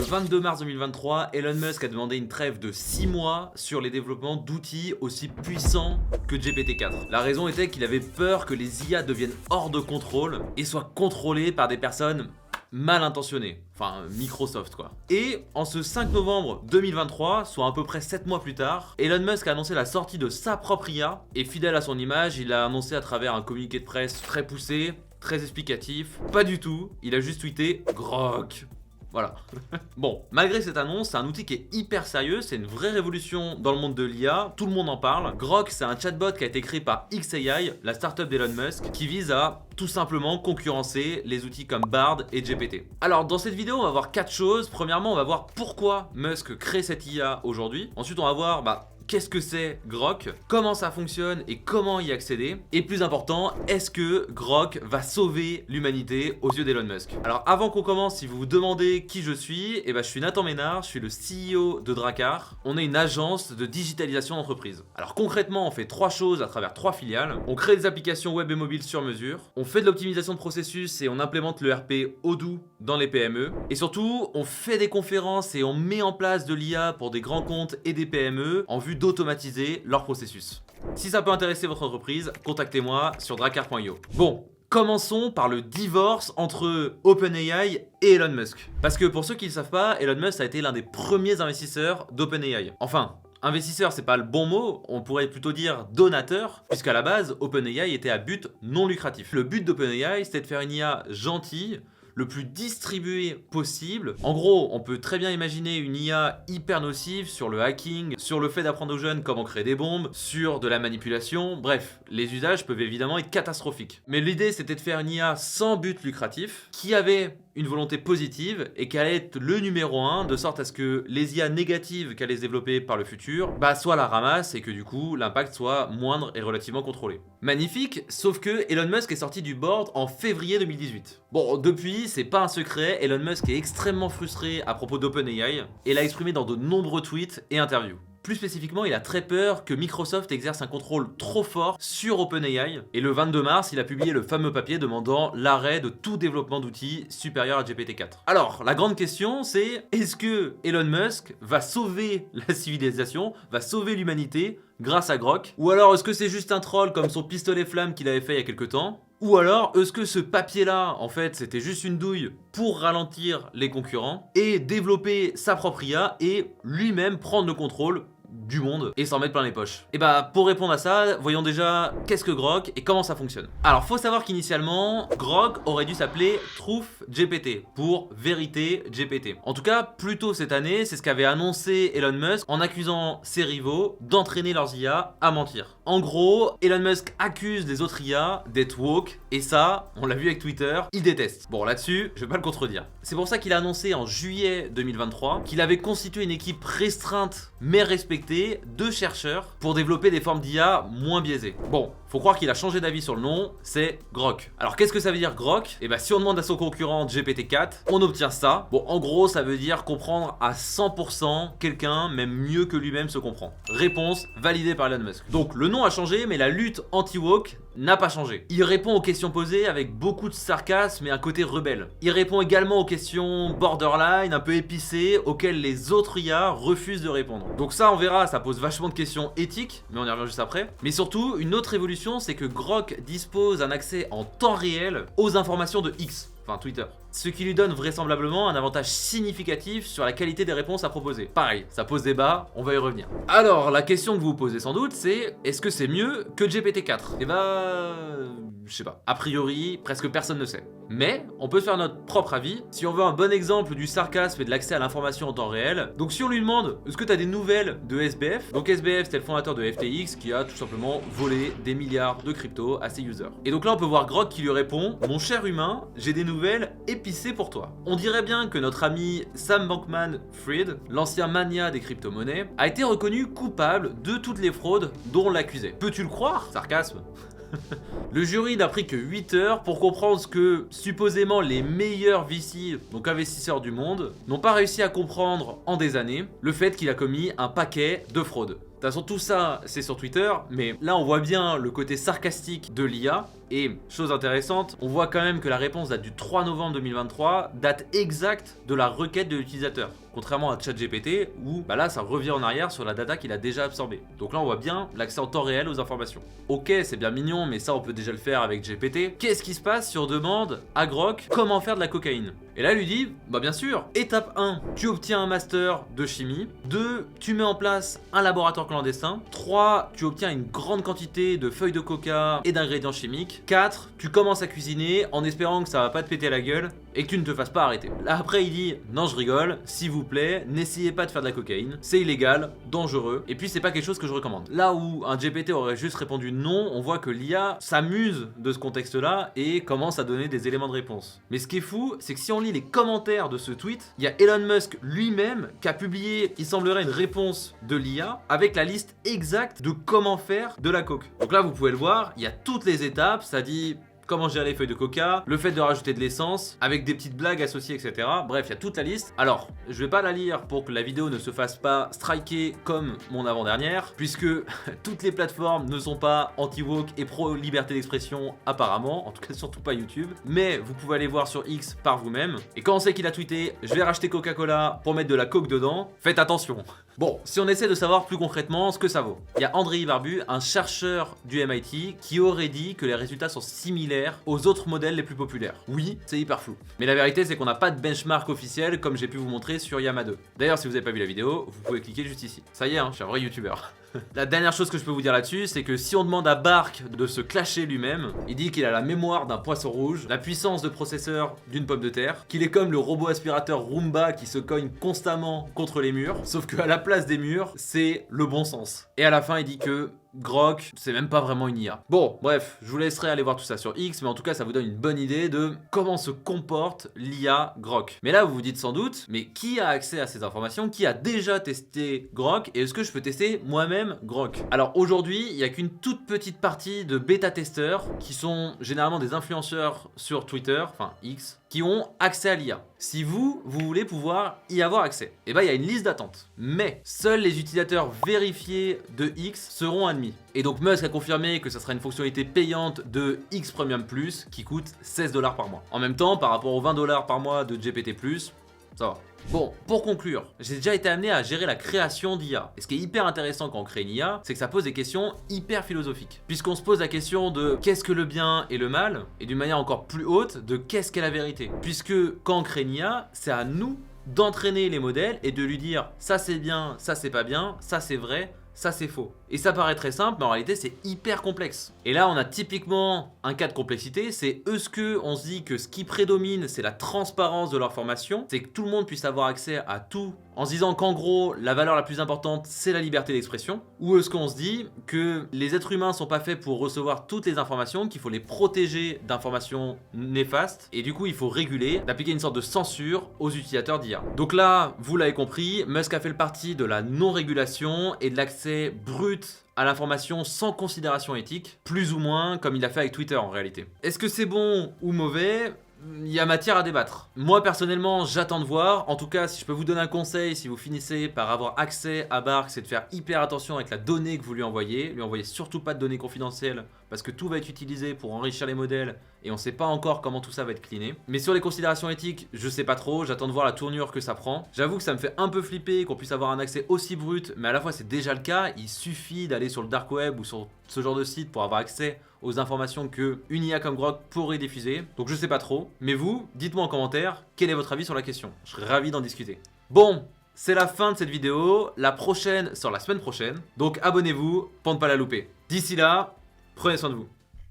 Le 22 mars 2023, Elon Musk a demandé une trêve de 6 mois sur les développements d'outils aussi puissants que GPT-4. La raison était qu'il avait peur que les IA deviennent hors de contrôle et soient contrôlées par des personnes mal intentionné, enfin Microsoft quoi. Et en ce 5 novembre 2023, soit à peu près 7 mois plus tard, Elon Musk a annoncé la sortie de sa propre IA, et fidèle à son image, il l'a annoncé à travers un communiqué de presse très poussé, très explicatif. Pas du tout, il a juste tweeté « Grok ». Voilà. Bon, malgré cette annonce, c'est un outil qui est hyper sérieux, c'est une vraie révolution dans le monde de l'IA, tout le monde en parle. Grok, c'est un chatbot qui a été créé par xAI, la startup d'Elon Musk, qui vise à tout simplement concurrencer les outils comme Bard et GPT. Alors dans cette vidéo, on va voir 4 choses. Premièrement, on va voir pourquoi Musk crée cette IA aujourd'hui. Ensuite, on va voir qu'est-ce que c'est Grok, comment ça fonctionne et comment y accéder. Et plus important, est-ce que Grok va sauver l'humanité aux yeux d'Elon Musk? Alors avant qu'on commence, si vous vous demandez qui je suis, je suis Nathan Ménard, je suis le CEO de Dracar. On est une agence de digitalisation d'entreprise. Alors concrètement, on fait 3 choses à travers 3 filiales. On crée des applications web et mobiles sur mesure, on fait de l'optimisation de processus et on implémente le RP Odoo dans les PME. Et surtout, on fait des conférences et on met en place de l'IA pour des grands comptes et des PME en vue d'automatiser leur processus. Si ça peut intéresser votre entreprise, contactez-moi sur dracar.io. Bon, commençons par le divorce entre OpenAI et Elon Musk. Parce que pour ceux qui ne le savent pas, Elon Musk a été l'un des premiers investisseurs d'OpenAI. Enfin, investisseur, c'est pas le bon mot, on pourrait plutôt dire donateur, puisqu'à la base, OpenAI était à but non lucratif. Le but d'OpenAI, c'était de faire une IA gentille, le plus distribué possible. En gros, on peut très bien imaginer une IA hyper nocive sur le hacking, sur le fait d'apprendre aux jeunes comment créer des bombes, sur de la manipulation. Bref, les usages peuvent évidemment être catastrophiques. Mais l'idée, c'était de faire une IA sans but lucratif, qui avait une volonté positive et qui allait être le numéro 1, de sorte à ce que les IA négatives qu'elle allait se développer par le futur, soit la ramasse et que du coup l'impact soit moindre et relativement contrôlé. Magnifique, sauf que Elon Musk est sorti du board en février 2018. Bon, depuis, c'est pas un secret, Elon Musk est extrêmement frustré à propos d'OpenAI et l'a exprimé dans de nombreux tweets et interviews. Plus spécifiquement, il a très peur que Microsoft exerce un contrôle trop fort sur OpenAI. Et le 22 mars, il a publié le fameux papier demandant l'arrêt de tout développement d'outils supérieur à GPT-4. Alors, la grande question, c'est est-ce que Elon Musk va sauver la civilisation, va sauver l'humanité grâce à Grok? Ou alors est-ce que c'est juste un troll comme son pistolet flamme qu'il avait fait il y a quelques temps? Ou alors, est-ce que ce papier-là, en fait, c'était juste une douille pour ralentir les concurrents et développer sa propre IA et lui-même prendre le contrôle du monde et s'en mettre plein les poches? Et pour répondre à ça, voyons déjà qu'est-ce que Grok et comment ça fonctionne. Alors faut savoir qu'initialement Grok aurait dû s'appeler Truth GPT pour vérité GPT. En tout cas plus tôt cette année, c'est ce qu'avait annoncé Elon Musk en accusant ses rivaux d'entraîner leurs IA à mentir. En gros, Elon Musk accuse les autres IA d'être woke et ça, on l'a vu avec Twitter, il déteste. Bon là-dessus, je vais pas le contredire. C'est pour ça qu'il a annoncé en juillet 2023 qu'il avait constitué une équipe restreinte mais respectée de chercheurs pour développer des formes d'IA moins biaisées. Bon, faut croire qu'il a changé d'avis sur le nom, c'est Grok. Alors qu'est-ce que ça veut dire Grok? Si on demande à son concurrent GPT-4, on obtient ça. Bon, en gros, ça veut dire comprendre à 100% quelqu'un, même mieux que lui-même se comprend. Réponse validée par Elon Musk. Donc le nom a changé, mais la lutte anti-woke n'a pas changé. Il répond aux questions posées avec beaucoup de sarcasme et un côté rebelle. Il répond également aux questions borderline, un peu épicées, auxquelles les autres IA refusent de répondre. Donc ça, on verra, ça pose vachement de questions éthiques, mais on y revient juste après. Mais surtout, une autre évolution, c'est que Grok dispose d'un accès en temps réel aux informations de X, enfin Twitter. Ce qui lui donne vraisemblablement un avantage significatif sur la qualité des réponses à proposer. Pareil, ça pose débat, on va y revenir. Alors, la question que vous vous posez sans doute, c'est est-ce que c'est mieux que GPT-4? Je sais pas. A priori, presque personne ne sait. Mais, on peut se faire notre propre avis si on veut un bon exemple du sarcasme et de l'accès à l'information en temps réel. Donc si on lui demande, est-ce que tu as des nouvelles de SBF? Donc SBF, c'était le fondateur de FTX qui a tout simplement volé des milliards de crypto à ses users. Et donc là, on peut voir Grok qui lui répond, mon cher humain, j'ai des nouvelles épicées pour toi. On dirait bien que notre ami Sam Bankman-Fried, l'ancien mania des crypto-monnaies, a été reconnu coupable de toutes les fraudes dont on l'accusait. Peux-tu le croire? Sarcasme. Le jury n'a pris que 8 heures pour comprendre ce que supposément les meilleurs VC, donc investisseurs du monde, n'ont pas réussi à comprendre en des années, le fait qu'il a commis un paquet de fraudes. toute façon, tout ça, c'est sur Twitter, mais là, on voit bien le côté sarcastique de l'IA. Et, chose intéressante, on voit quand même que la réponse date du 3 novembre 2023, date exacte de la requête de l'utilisateur. Contrairement à ChatGPT, où là, ça revient en arrière sur la data qu'il a déjà absorbée. Donc là, on voit bien l'accès en temps réel aux informations. Ok, c'est bien mignon, mais ça, on peut déjà le faire avec GPT. Qu'est-ce qui se passe si on demande à Grok comment faire de la cocaïne? Et là, il lui dit, bien sûr, étape 1, tu obtiens un master de chimie. 2, tu mets en place un laboratoire clandestin. 3, tu obtiens une grande quantité de feuilles de coca et d'ingrédients chimiques. 4, tu commences à cuisiner en espérant que ça va pas te péter la gueule et que tu ne te fasses pas arrêter. Là, après, il dit, non, je rigole, s'il vous plaît, n'essayez pas de faire de la cocaïne, c'est illégal, dangereux, et puis c'est pas quelque chose que je recommande. Là où un GPT aurait juste répondu non, on voit que l'IA s'amuse de ce contexte-là et commence à donner des éléments de réponse. Mais ce qui est fou, c'est que si on lit les commentaires de ce tweet, il y a Elon Musk lui-même qui a publié, il semblerait, une réponse de l'IA avec la liste exacte de comment faire de la coke. Donc là, vous pouvez le voir, il y a toutes les étapes, ça dit comment gérer les feuilles de coca, le fait de rajouter de l'essence, avec des petites blagues associées, etc. Bref, il y a toute la liste. Alors, je vais pas la lire pour que la vidéo ne se fasse pas striker comme mon avant-dernière, puisque toutes les plateformes ne sont pas anti-woke et pro-liberté d'expression apparemment, en tout cas surtout pas YouTube, mais vous pouvez aller voir sur X par vous-même. Et quand on sait qu'il a tweeté « Je vais racheter Coca-Cola pour mettre de la coke dedans », faites attention. Bon, si on essaie de savoir plus concrètement ce que ça vaut. Il y a Andrei Barbu, un chercheur du MIT, qui aurait dit que les résultats sont similaires aux autres modèles les plus populaires. Oui, c'est hyper flou. Mais la vérité, c'est qu'on n'a pas de benchmark officiel comme j'ai pu vous montrer sur Llama 2. D'ailleurs, si vous n'avez pas vu la vidéo, vous pouvez cliquer juste ici. Ça y est, je suis un vrai youtubeur. La dernière chose que je peux vous dire là-dessus, c'est que si on demande à Bark de se clasher lui-même, il dit qu'il a la mémoire d'un poisson rouge, la puissance de processeur d'une pomme de terre, qu'il est comme le robot aspirateur Roomba qui se cogne constamment contre les murs, sauf qu'à la place des murs, c'est le bon sens. Et à la fin, il dit que Grok, c'est même pas vraiment une IA. Bon, bref, je vous laisserai aller voir tout ça sur X, mais en tout cas, ça vous donne une bonne idée de comment se comporte l'IA Grok. Mais là, vous vous dites sans doute, mais qui a accès à ces informations? Qui a déjà testé Grok? Et est-ce que je peux tester moi-même Grok? Alors aujourd'hui, il n'y a qu'une toute petite partie de bêta-testeurs qui sont généralement des influenceurs sur Twitter, enfin X, qui ont accès à l'IA. Si vous voulez pouvoir y avoir accès, il y a une liste d'attente. Mais seuls les utilisateurs vérifiés de X seront admis. Et donc Musk a confirmé que ça sera une fonctionnalité payante de X Premium Plus qui coûte 16 $ par mois. En même temps, par rapport aux 20 $ par mois de GPT+, ça va. Bon, pour conclure, j'ai déjà été amené à gérer la création d'IA. Et ce qui est hyper intéressant quand on crée une IA, c'est que ça pose des questions hyper philosophiques. Puisqu'on se pose la question de qu'est-ce que le bien et le mal, et d'une manière encore plus haute, de qu'est-ce qu'est la vérité. Puisque quand on crée une IA, c'est à nous d'entraîner les modèles et de lui dire ça c'est bien, ça c'est pas bien, ça c'est vrai, ça c'est faux. Et ça paraît très simple, mais en réalité c'est hyper complexe. Et là on a typiquement un cas de complexité, c'est est-ce que on se dit que ce qui prédomine c'est la transparence de l'information, c'est que tout le monde puisse avoir accès à tout, en se disant qu'en gros la valeur la plus importante c'est la liberté d'expression, ou est-ce qu'on se dit que les êtres humains sont pas faits pour recevoir toutes les informations, qu'il faut les protéger d'informations néfastes, et du coup il faut réguler, d'appliquer une sorte de censure aux utilisateurs d'IA. Donc là, vous l'avez compris, Musk a fait le parti de la non-régulation et de l'accès brut à l'information sans considération éthique, plus ou moins comme il a fait avec Twitter en réalité. Est-ce que c'est bon ou mauvais ? Il y a matière à débattre. Moi personnellement j'attends de voir. En tout cas, si je peux vous donner un conseil, si vous finissez par avoir accès à Bark, c'est de faire hyper attention avec la donnée que vous lui envoyez. Lui envoyez surtout pas de données confidentielles parce que tout va être utilisé pour enrichir les modèles et on sait pas encore comment tout ça va être cleané. Mais sur les considérations éthiques, je sais pas trop, j'attends de voir la tournure que ça prend. J'avoue que ça me fait un peu flipper qu'on puisse avoir un accès aussi brut, mais à la fois c'est déjà le cas. Il suffit d'aller sur le dark web ou sur ce genre de site pour avoir accès aux informations que une IA comme Grok pourrait diffuser. Donc je sais pas trop, mais vous, dites-moi en commentaire quel est votre avis sur la question. Je serais ravi d'en discuter. Bon, c'est la fin de cette vidéo. La prochaine sort la semaine prochaine, donc abonnez-vous pour ne pas la louper. D'ici là, prenez soin de vous.